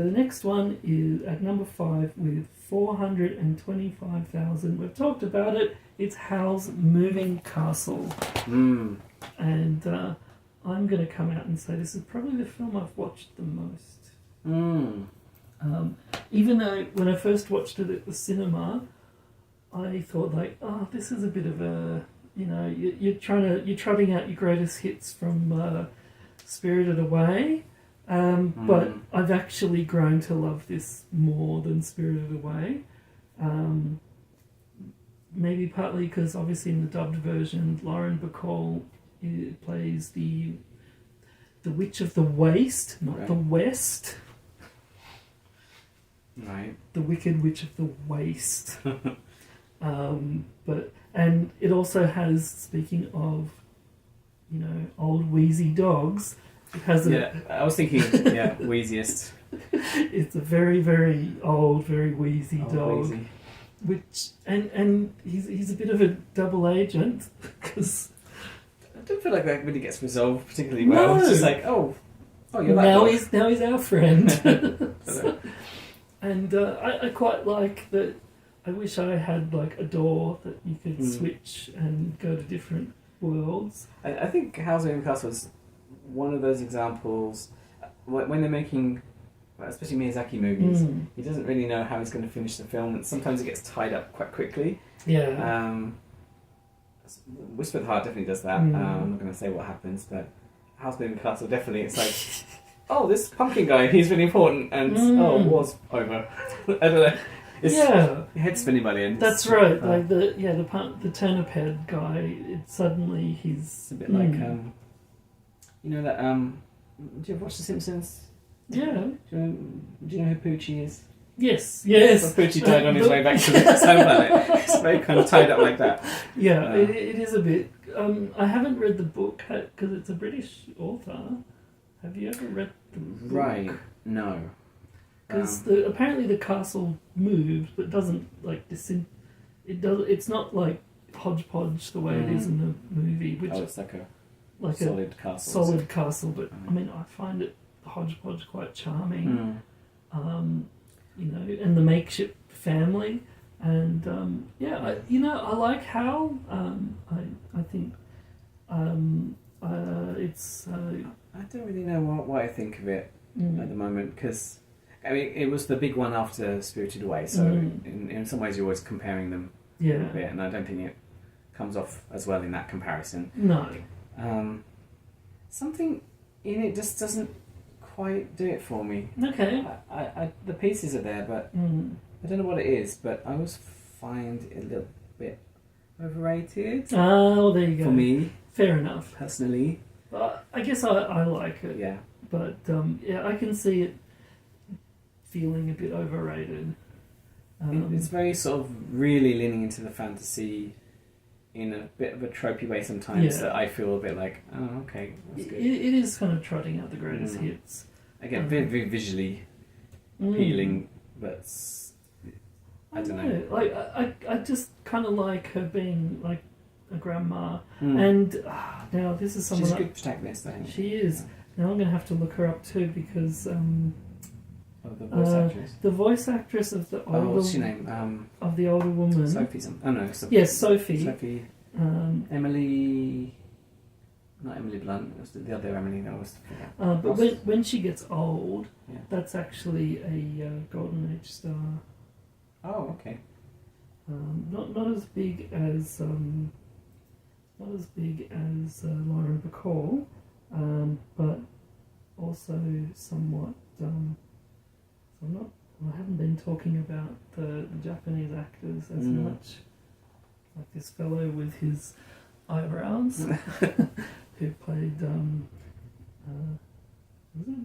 The next one is at number 5 with 425,000. We've talked about it. It's Howl's Moving Castle. And I'm going to come out and say this is probably the film I've watched the most. Even though when I first watched it at the cinema, I thought like, oh, this is a bit of a, you're trotting out your greatest hits from Spirited Away. But I've actually grown to love this more than Spirited Away. Maybe partly because obviously in the dubbed version, Lauren Bacall plays the Witch of the Waste, not the West. Right. The Wicked Witch of the Waste. And it also has, speaking of, old wheezy dogs, it has I was thinking, wheeziest. It's a very, very old, very wheezy dog. Wheezy. Which and he's a bit of a double agent because I don't feel like that really gets resolved particularly well. It's just like, you're that dog. Now he's our friend. And I quite like that. I wish I had like a door that you could switch and go to different worlds. I think Howl's Moving Castle is one of those examples when they're making, especially Miyazaki movies, he doesn't really know how he's going to finish the film, and sometimes it gets tied up quite quickly. Whisper of the Heart definitely does that. I'm not going to say what happens, but Howl's Moving Castle definitely, it's like, oh, this pumpkin guy, he's really important, and war's over. I don't know. It's your head spinning by the end. That's right. Like the turnip head guy. Suddenly he's a bit like that. Do you ever watch The Simpsons? Yeah. Do you know who Poochie is? Yes. So Poochie died on his way back to the home planet. It's very kind of tied up like that. Yeah, it is a bit. I haven't read the book because it's a British author. Have you ever read the book? Right. No. Because apparently the castle moves, but doesn't like It's not like hodgepodge the way it is in the movie, which it's like a solid castle. But I mean, I find it hodgepodge quite charming. And the makeshift family, and I like Howl. I think it's. I don't really know what I think of it at the moment, because I mean it was the big one after Spirited Away, so in some ways you're always comparing them a bit, and I don't think it comes off as well in that comparison. No. Something in it just doesn't quite do it for me. Okay. I the pieces are there, but I don't know what it is, but I always find it a little bit overrated. Oh, there you go. For me. Fair enough. Personally. But I guess I like it. Yeah. But I can see it feeling a bit overrated. It's very sort of really leaning into the fantasy in a bit of a tropey way sometimes that I feel a bit like, oh, okay, that's good. It is kind of trotting out the greatest hits. Again, very, very visually appealing, but I don't know. Like I just kind of like her being like a grandma, and now this is someone. She's a good protagonist, I think. She is. Now I'm going to have to look her up too because. The voice actress. The voice actress of the older. What's her name? Of the older woman. Sophie. Sophie. Yes, Sophie. Sophie. Emily. Not Emily Blunt. It was the other Emily that was. But when she gets old, that's actually a Golden Age star. Oh, okay. Not as big as Lauren Bacall, but also somewhat. I haven't been talking about the Japanese actors as much, like this fellow with his eyebrows, who played. I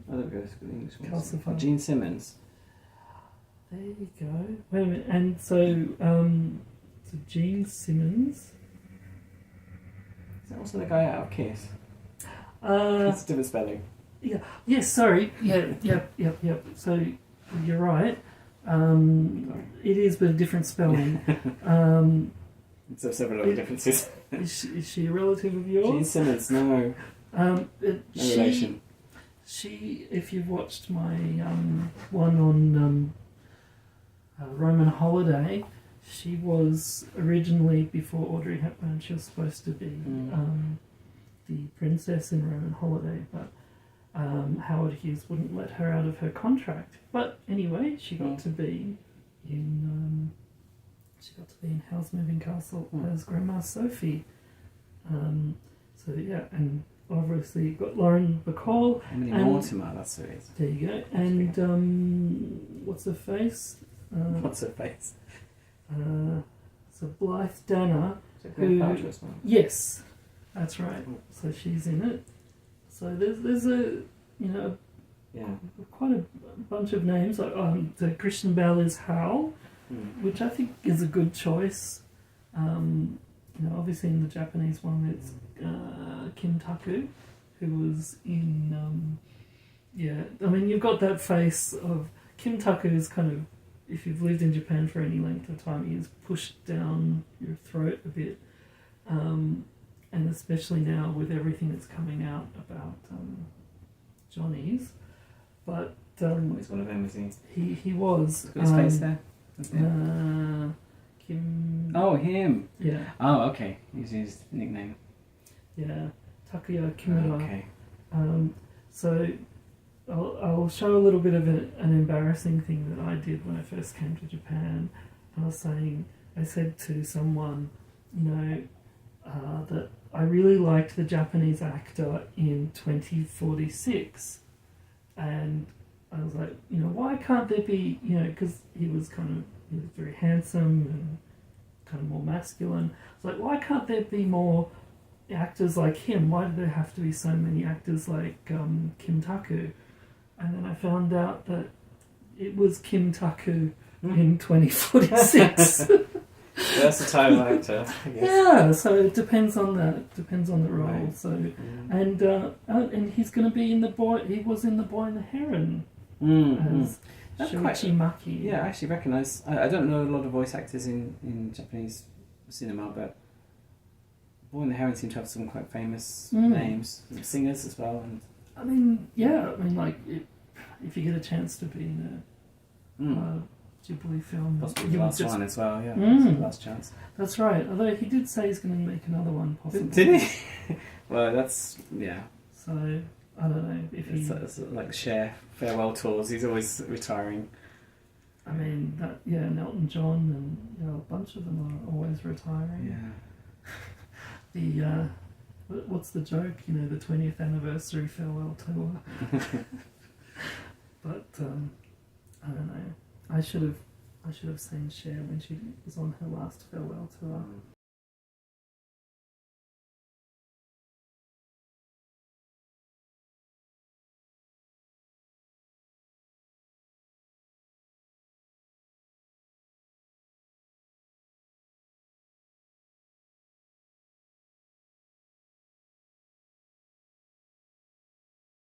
don't go to English. Calcified. Gene Simmons. There you go. Wait a minute, and so Gene Simmons. Is that also the guy out of Kiss? It's a different spelling. Yeah. Yes. Sorry. Yeah. Yep. So you're right. It is, but a different spelling. So several other differences. Is she a relative of yours? Gene Simmons. No. No relation. if you've watched my one on Roman Holiday, she was originally, before Audrey Hepburn, she was supposed to be the princess in Roman Holiday, but Howard Hughes wouldn't let her out of her contract. But anyway, she got to be in Howl's Moving Castle as Grandma Sophie. So yeah, and obviously you've got Lauren Bacall. Emily Mortimer, that's who it is. There you go. And what's her face? What's her face? So Blythe Danner. Yes, that's right. So she's in it. So there's a quite a bunch of names. Like so Christian Bale is Howl, which I think is a good choice. Obviously in the Japanese one it's Kim Taku, who was in you've got that face of Kim Taku is kind of, if you've lived in Japan for any length of time, he is pushed down your throat a bit, and especially now with everything that's coming out about Johnny's. But he's one of them, is he? He was. Look at his face there. Kim. Oh, him. Yeah. Oh, okay. He's his nickname. Yeah, Takuya Kimura. Okay. So I'll show a little bit of an embarrassing thing that I did when I first came to Japan. I said to someone, that I really liked the Japanese actor in 2046, and I was like, why can't there be, because he was very handsome and kind of more masculine. It's like, why can't there be more actors like him? Why do there have to be so many actors like Kim Taku? And then I found out that it was Kim Taku in 2046. Versatile actor, I guess. Yeah, so it depends on the role. Right. So, and he's going to be in he was in The Boy and the Heron as Shuichi Maki. Yeah, I actually recognise. I don't know a lot of voice actors in Japanese cinema, but Boy and the Heron seem to have some quite famous names, singers as well. And if you get a chance to be in a Ghibli film, possibly the last one as well. Yeah, the last chance. That's right. Although he did say he's going to make another one, possibly. Did he? Well, that's So I don't know if it's like Cher farewell tours. He's always retiring. I mean, Elton John and a bunch of them are always retiring. Yeah. What's the joke? The 20th anniversary farewell tour. But I don't know. I should have seen Cher when she was on her last farewell tour.